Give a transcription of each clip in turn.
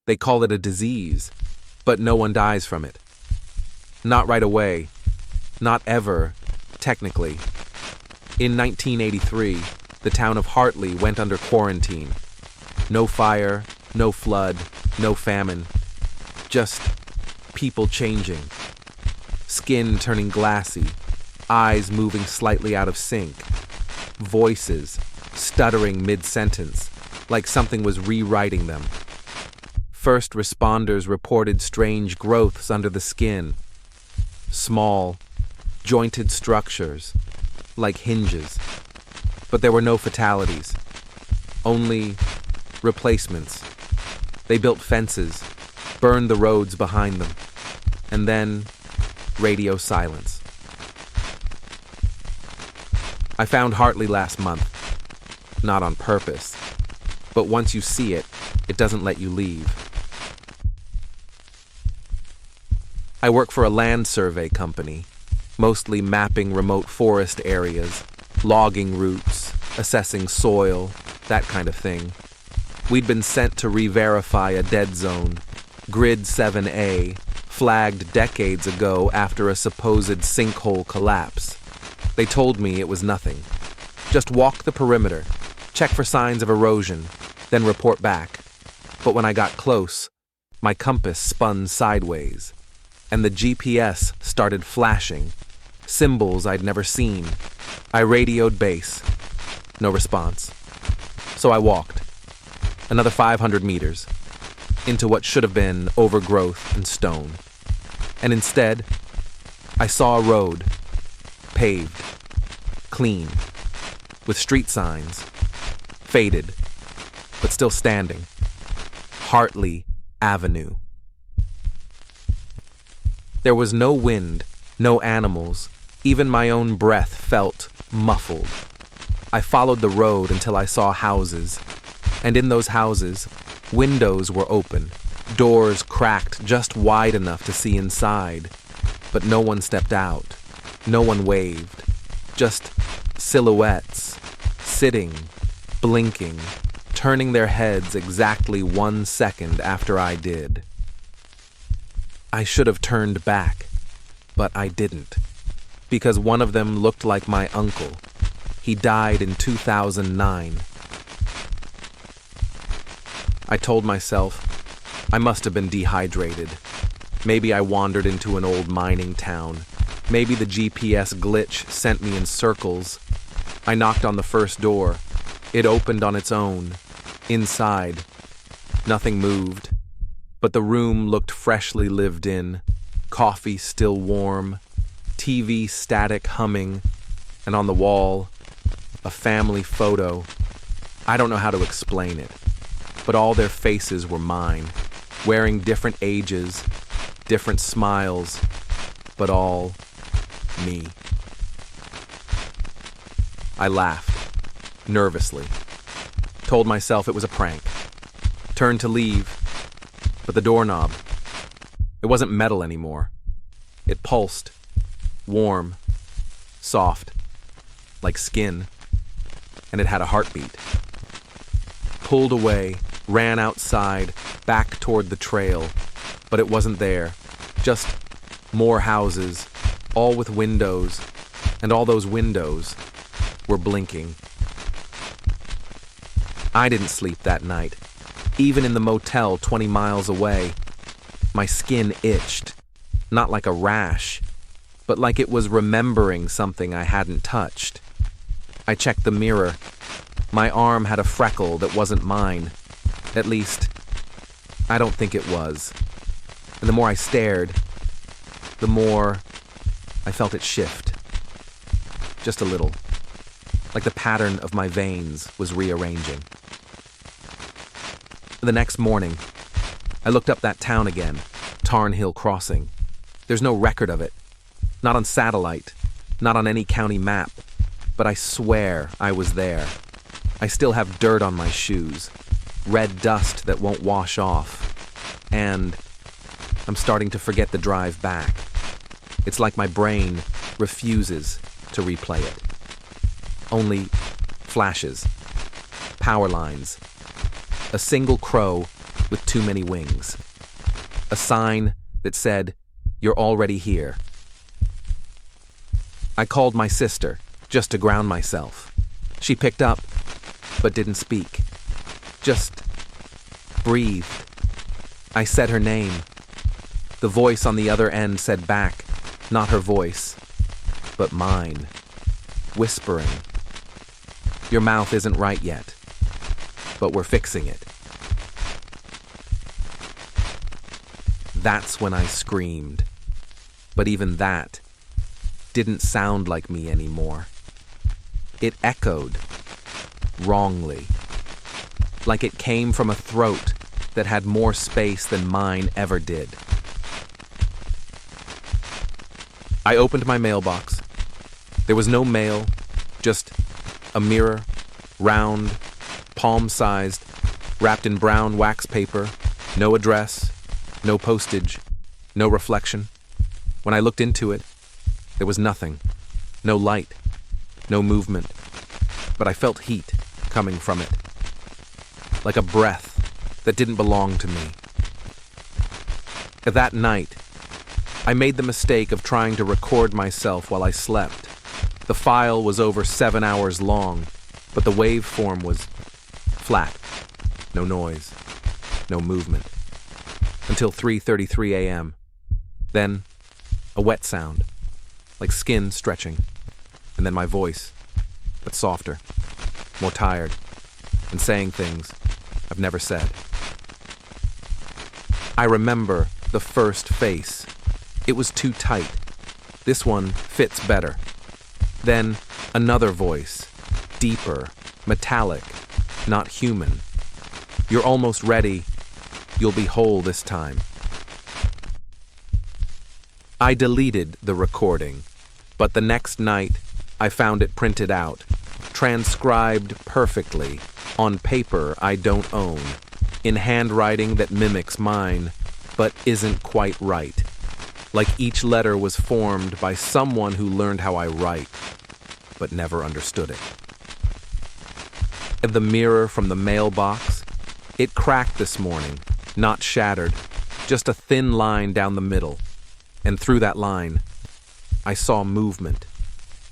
They call it a disease, but no one dies from it. Not right away. Not ever, technically. In 1983, the town of Hartley went under quarantine. No fire, no flood, no famine. Just people changing. Skin turning glassy, eyes moving slightly out of sync. Voices stuttering mid-sentence, like something was rewriting them. First responders reported strange growths under the skin. Small, jointed structures, like hinges. But there were no fatalities. Only replacements. They built fences, burned the roads behind them, and then radio silence. I found Hartley last month. Not on purpose. But once you see it, it doesn't let you leave. I work for a land survey company, mostly mapping remote forest areas, logging routes, assessing soil, that kind of thing. We'd been sent to re-verify a dead zone, Grid 7A, flagged decades ago after a supposed sinkhole collapse. They told me it was nothing. Just walk the perimeter, check for signs of erosion, then report back. But when I got close, my compass spun sideways, and the GPS started flashing, symbols I'd never seen. I radioed base. No response. So I walked. Another 500 meters, into what should have been overgrowth and stone. And instead, I saw a road, paved, clean, with street signs, faded, but still standing. Hartley Avenue. There was no wind, no animals, even my own breath felt muffled. I followed the road until I saw houses, and in those houses, windows were open, doors cracked just wide enough to see inside, but no one stepped out, no one waved, just silhouettes, sitting, blinking, turning their heads exactly 1 second after I did. I should have turned back, but I didn't, because one of them looked like my uncle. He died in 2009. I told myself, I must have been dehydrated. Maybe I wandered into an old mining town. Maybe the GPS glitch sent me in circles. I knocked on the first door. It opened on its own. Inside, nothing moved, but the room looked freshly lived in, coffee still warm, TV static humming, and on the wall, a family photo. I don't know how to explain it, but all their faces were mine, wearing different ages, different smiles, but all me. I laughed, nervously, told myself it was a prank, turned to leave, but the doorknob, it wasn't metal anymore. It pulsed, warm, soft, like skin, and it had a heartbeat. Pulled away, ran outside, back toward the trail, but it wasn't there. Just more houses, all with windows, and all those windows were blinking. I didn't sleep that night, even in the motel 20 miles away. My skin itched, not like a rash, but like it was remembering something I hadn't touched. I checked the mirror. My arm had a freckle that wasn't mine. At least, I don't think it was. And the more I stared, the more I felt it shift. Just a little. Like the pattern of my veins was rearranging. The next morning, I looked up that town again, Tarn Hill Crossing. There's no record of it. Not on satellite, not on any county map, but I swear I was there. I still have dirt on my shoes, red dust that won't wash off, and I'm starting to forget the drive back. It's like my brain refuses to replay it. Only flashes, power lines, a single crow with too many wings. A sign that said, "You're already here." I called my sister, just to ground myself. She picked up, but didn't speak. Just breathed. I said her name. The voice on the other end said back, not her voice, but mine, whispering, "Your mouth isn't right yet, but we're fixing it." That's when I screamed. But even that didn't sound like me anymore. It echoed, wrongly, like it came from a throat that had more space than mine ever did. I opened my mailbox. There was no mail, just a mirror, round, palm-sized, wrapped in brown wax paper, no address, no postage, no reflection. When I looked into it, there was nothing, no light, no movement, but I felt heat coming from it, like a breath that didn't belong to me. That night, I made the mistake of trying to record myself while I slept. The file was over 7 hours long, but the waveform was flat, no noise, no movement, until 3:33 a.m. Then, a wet sound, like skin stretching, and then my voice, but softer, more tired, and saying things I've never said. I remember the first face. It was too tight. This one fits better. Then another voice, deeper, metallic, not human. "You're almost ready. You'll be whole this time." I deleted the recording, but the next night I found it printed out, transcribed perfectly, on paper I don't own, in handwriting that mimics mine, but isn't quite right. Like each letter was formed by someone who learned how I write, but never understood it. The mirror from the mailbox, it cracked this morning, not shattered, just a thin line down the middle. And through that line, I saw movement,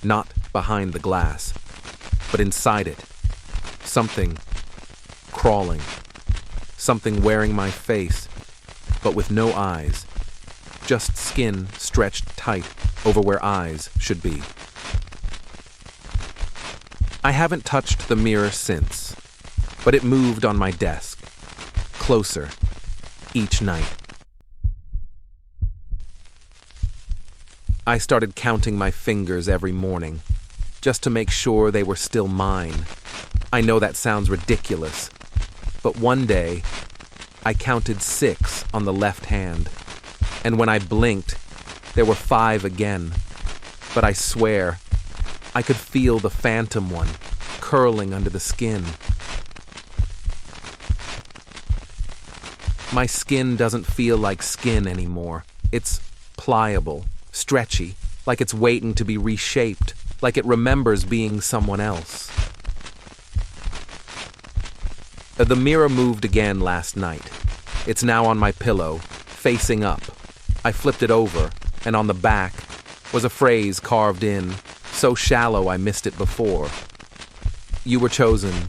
not behind the glass, but inside it. Something crawling, something wearing my face, but with no eyes, just skin stretched tight over where eyes should be. I haven't touched the mirror since, but it moved on my desk, closer, each night. I started counting my fingers every morning, just to make sure they were still mine. I know that sounds ridiculous, but one day, I counted 6 on the left hand, and when I blinked, there were 5 again. But I swear, I could feel the phantom one curling under the skin. My skin doesn't feel like skin anymore. It's pliable, stretchy, like it's waiting to be reshaped, like it remembers being someone else. The mirror moved again last night. It's now on my pillow, facing up. I flipped it over, and on the back was a phrase carved in, so shallow I missed it before. "You were chosen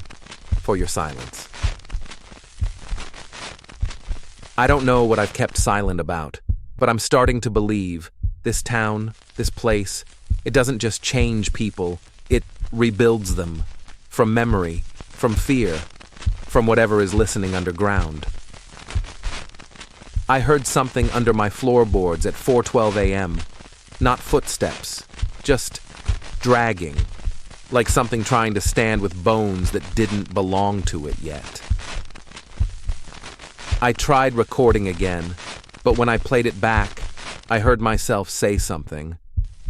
for your silence." I don't know what I've kept silent about, but I'm starting to believe this town, this place, it doesn't just change people, it rebuilds them. From memory, from fear, from whatever is listening underground. I heard something under my floorboards at 4:12 a.m. Not footsteps, just dragging, like something trying to stand with bones that didn't belong to it yet. I tried recording again, but when I played it back, I heard myself say something,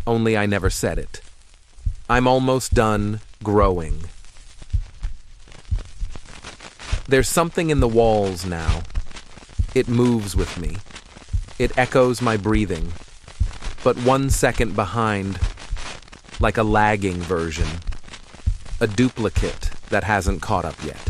only I never said it. I'm almost done growing. There's something in the walls now. It moves with me. It echoes my breathing, but 1 second behind, like a lagging version, a duplicate that hasn't caught up yet.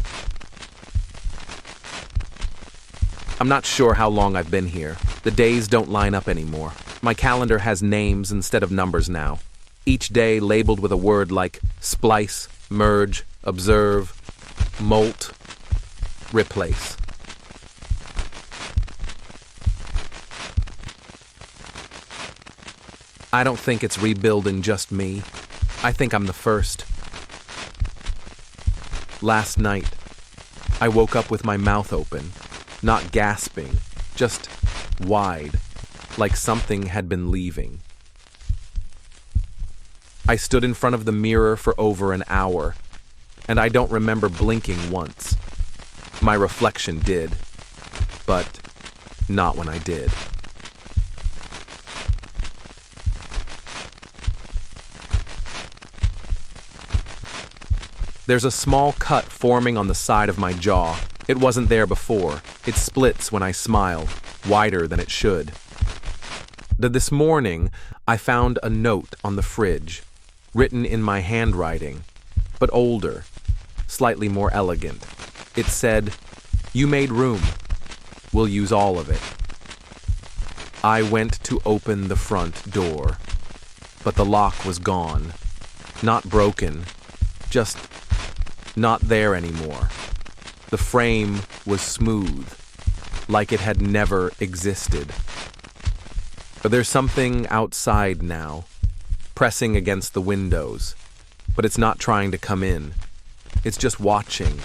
I'm not sure how long I've been here. The days don't line up anymore. My calendar has names instead of numbers now. Each day labeled with a word like splice, merge, observe, molt, replace. I don't think it's rebuilding just me. I think I'm the first. Last night, I woke up with my mouth open, not gasping, just wide, like something had been leaving. I stood in front of the mirror for over an hour, and I don't remember blinking once. My reflection did, but not when I did. There's a small cut forming on the side of my jaw. It wasn't there before. It splits when I smile, wider than it should. This morning, I found a note on the fridge, written in my handwriting, but older, slightly more elegant. It said, "You made room. We'll use all of it." I went to open the front door, but the lock was gone. Not broken, just not there anymore. The frame was smooth, like it had never existed. But there's something outside now, pressing against the windows, but it's not trying to come in. It's just watching,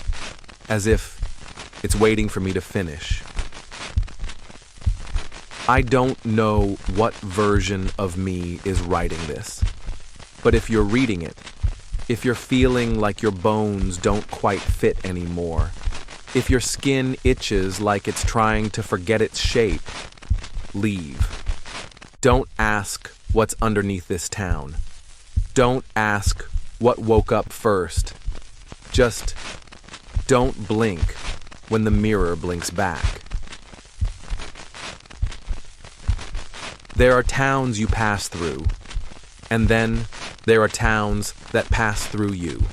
as if it's waiting for me to finish. I don't know what version of me is writing this, but if you're reading it, if you're feeling like your bones don't quite fit anymore, if your skin itches like it's trying to forget its shape, leave. Don't ask what's underneath this town. Don't ask what woke up first. Just don't blink when the mirror blinks back. There are towns you pass through, and then there are towns that pass through you.